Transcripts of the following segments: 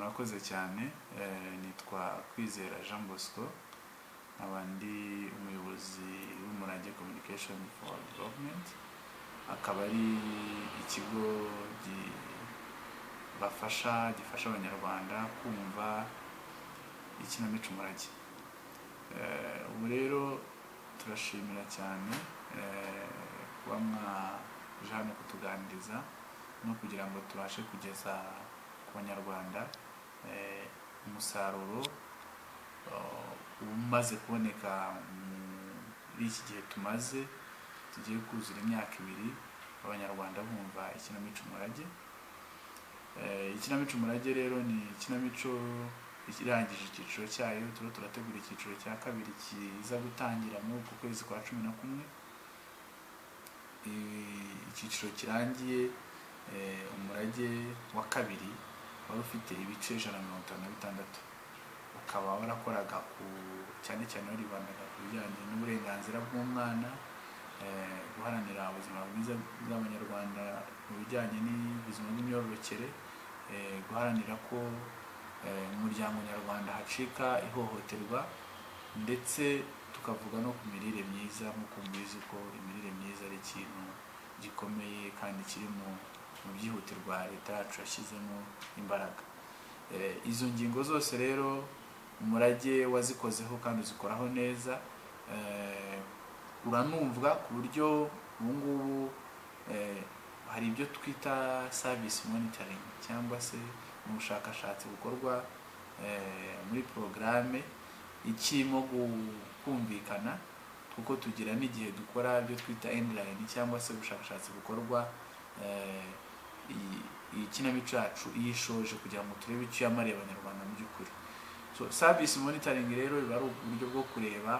murakoze cyane. Nitwa Kwizera Jean Bosco, abandi umuyobozi w'Umurage Communication for Development, akaba ari ikigo gifasha abanyarwanda kumva ikinamico Umurage. Ubu rero turashimira cyane kuba mwaje hano kutuganiriza no kugira ngo tubashe kugeza ku banyarwanda umusaruro umaze kuboneka muri iki gihe tugiye kuzura imyaka 2 abanyarwanda bumva ikinamico Umurage. Ikinamico Umurage rero ni ikinamico irangije icyiciro cyayo, turategura icyiciro cya 2 kiza gutangira mu kwezi kwa 11. Icyiciro kirangiye Umurage wa 2 wari ufite ibice 156, ukaba warakoraga cyane waribandaga ku bijyanye n'uburenganzira bw'umwana, guharanira ubuzima bwiza bw'abanyarwanda mu bijyanye n'ubuzima bw'imyororokere, guharanira ko mu muryango nyarwanda hacika ihohoterwa, ndetse tukavuga no ku mirire myiza, nk'uko mubizi ko imirire myiza ari ikintu gikomeye kandi kiri mu byihutirwa leta yacu yashyizemo imbaraga. Izo ngingo zose rero Umurage wazikozeho kandi uzikoraho neza, uranumvwa ku buryo ubu ngubu hari ibyo twita service monitoring, cyangwa se mu bushakashatsi bukorwa muri porogaramu ikirimo kumvikana, kuko tugira n'igihe dukora ibyo twita endline, cyangwa se ubushakashatsi bukorwa ikinamico yacu iyishoje kugira ngo turebe icyo yamariye abanyarwanda mu by'ukuri. So service monitoring rero biba ari uburyo bwo kureba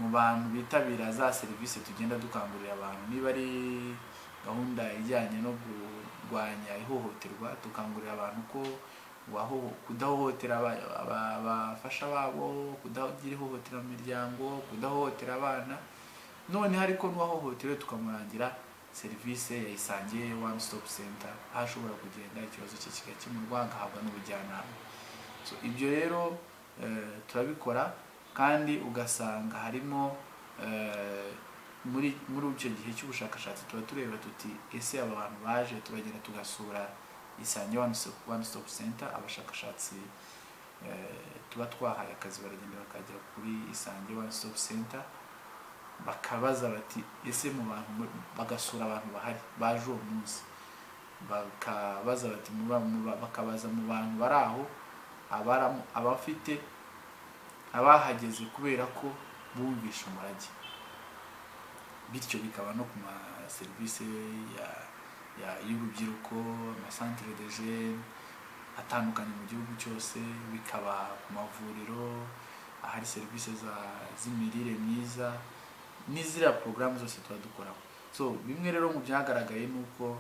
mu bantu bitabira za serivisi tugenda dukangurira abantu, niba ari gahunda ijyanye no kurwanya ihohoterwa, tukangurira abantu ko kudahohotera abafasha babo, kudagira ihohotera mu miryango, kudahohotera abana. None ariko n'uwahohotewe tukamurangira serivisi ya Isange One Stop Center, aho ashobora kugenda ikibazo cye kigakemurwa, agahabwa n'ubujyanama. So ibyo rero turabikora, kandi ugasanga harimo muri icyo gihe cy'ubushakashatsi tuba tureba tuti ese aba bantu baje turagenda tugasura Isange One Stop Center, abashakashatsi tuba twahaye akazi baragenda bakajya kuri Isange One Stop Center, bakabaza bati ese mu bantu, bagasura abantu bahari baje uwo munsi, bakabaza bati bakabaza mu bantu bari aho abafite abahageze kubera ko bumvisha Umurage, bityo bikaba no ku maserivisi y'urubyiruko, amasantere de jeunes atandukanye mu gihugu cyose, bikaba ku mavuriro ahari serivisi z'imirire myiza, n'iziriya porogaramu zose tuba dukoraho. So bimwe rero mu byagaragaye ni uko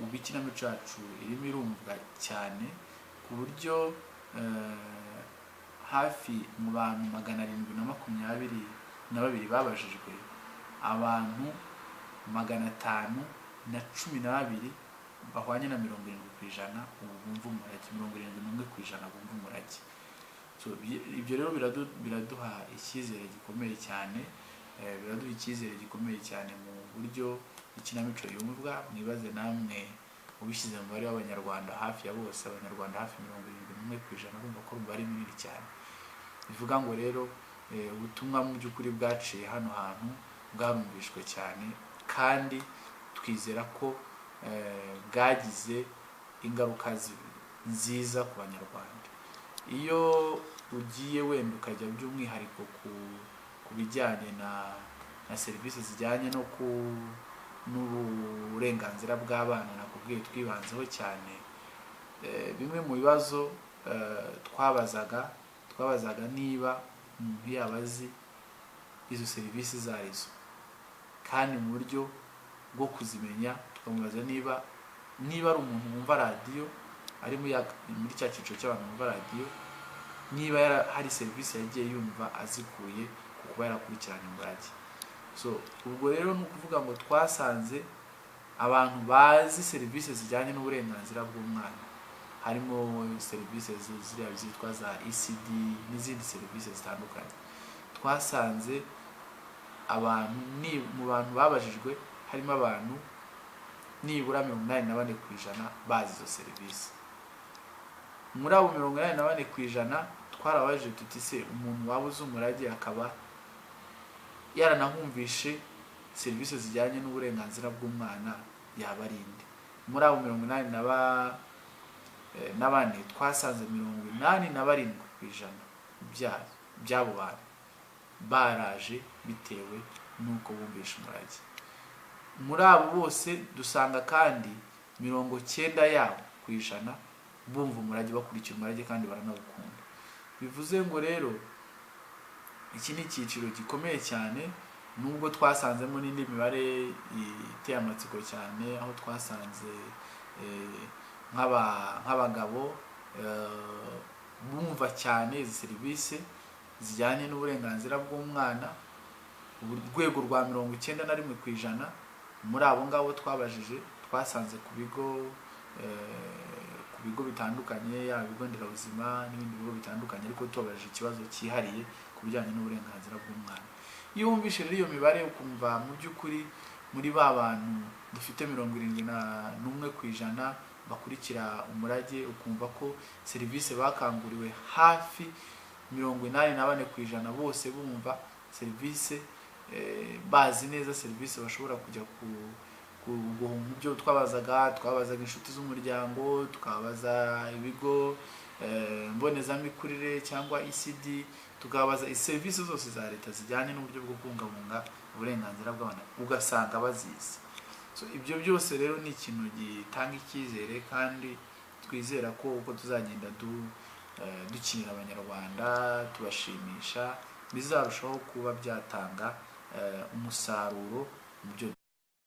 ubu ikinamico yacu irimo irumvwa cyane, ku buryo hafi mu bantu 722 babajijwe, abantu 512 bahwanye na 70% ubu bumva Umurage, 71% bumva Umurage. So ibyo rero biraduha icyizere gikomeye cyane, mu buryo ikinamico yumvwa. Mwibaze namwe ubishyize mu mubare w'abanyarwanda hafi ya bose, abanyarwanda hafi 71% bumva ko ari munini cyane. Bivuga ngo rero ubutumwa mu by'ukuri bwaciye hano hantu bwarumvishwe cyane, kandi twizera ko bwagize ingaruka nziza ku banyarwanda. Iyo ugiye wenda ukajya by'umwihariko ku bijyanye na serivisi zijyanye n'uburenganzira bw'abana, nakubwiye twibanzeho cyane, bimwe mu bibazo twabazaga niba umuntu yaba azi izo serivisi izo arizo, kandi mu buryo bwo kuzimenya tukamubaza niba ari umuntu wumva radiyo, ari muri cya cyiciro cy'abantu bumva radiyo, niba hari serivisi yagiye yumva azikuye ku kuba yarakurikiranye Umurage. So ubwo rero ni ukuvuga ngo twasanze abantu bazi serivisi zijyanye n'uburenganzira bw'umwana harimo serivisi ziriya zitwa za ECD n'izindi serivisi zitandukanye. Twasanze abantu mu bantu babajijwe harimo abantu nibura 84% bazi izo serivisi. Muri abo 84% twarabajije tuti se umuntu wabuze umurage akaba yaranahumvishe serivisi zijyanye n'uburenganzira bw'umwana yabarinde. Muri abo 84 twasanze 87% by'abo bantu baraje bitewe nuko bumvisha umurage. Muri abo bose dusanga kandi 90% bumva umurage, bakurikira umurage kandi baranawukunda. Bivuze ngo rero iki ni icyiciro gikomeye cyane, nubwo twasanzemo n'indi mibare iteye amatsiko cyane, aho twasanze nk'abagabo bumva cyane izi serivisi zijyanye n'uburenganzira bw'umwana, urwego rwa 91%. Muri abo ngabo twabajije twasanze ku bigo bitandukanye, yaba ibigo nderabuzima n'ibindi bigo bitandukanye, ariko tubajije ikibazo cyihariye ku bijyanye n'uburenganzira bw'umwana. Iyo wumvishe rero iyo mibare ukumva mu by'ukuri muri ba bantu dufite 71% bakurikira umurage, ukumva ko serivisi bakanguriwe hafi 84% bose bumva serivisi, bazi neza serivisi bashobora kujya guhunga. Ibyo twabazaga inshuti z'umuryango, tukabaza ibigo mbonezamikurire cyangwa ECD, tukabaza serivisi zose za leta zijyanye n'uburyo bwo kubungabunga uburenganzira bw'abana, ugasanga bazizi. Ibyo byose rero ni ikintu gitanga icyizere, kandi twizera ko uko tuzagenda dukinira abanyarwanda tubashimisha bizarushaho kuba byatanga umusaruro mu byo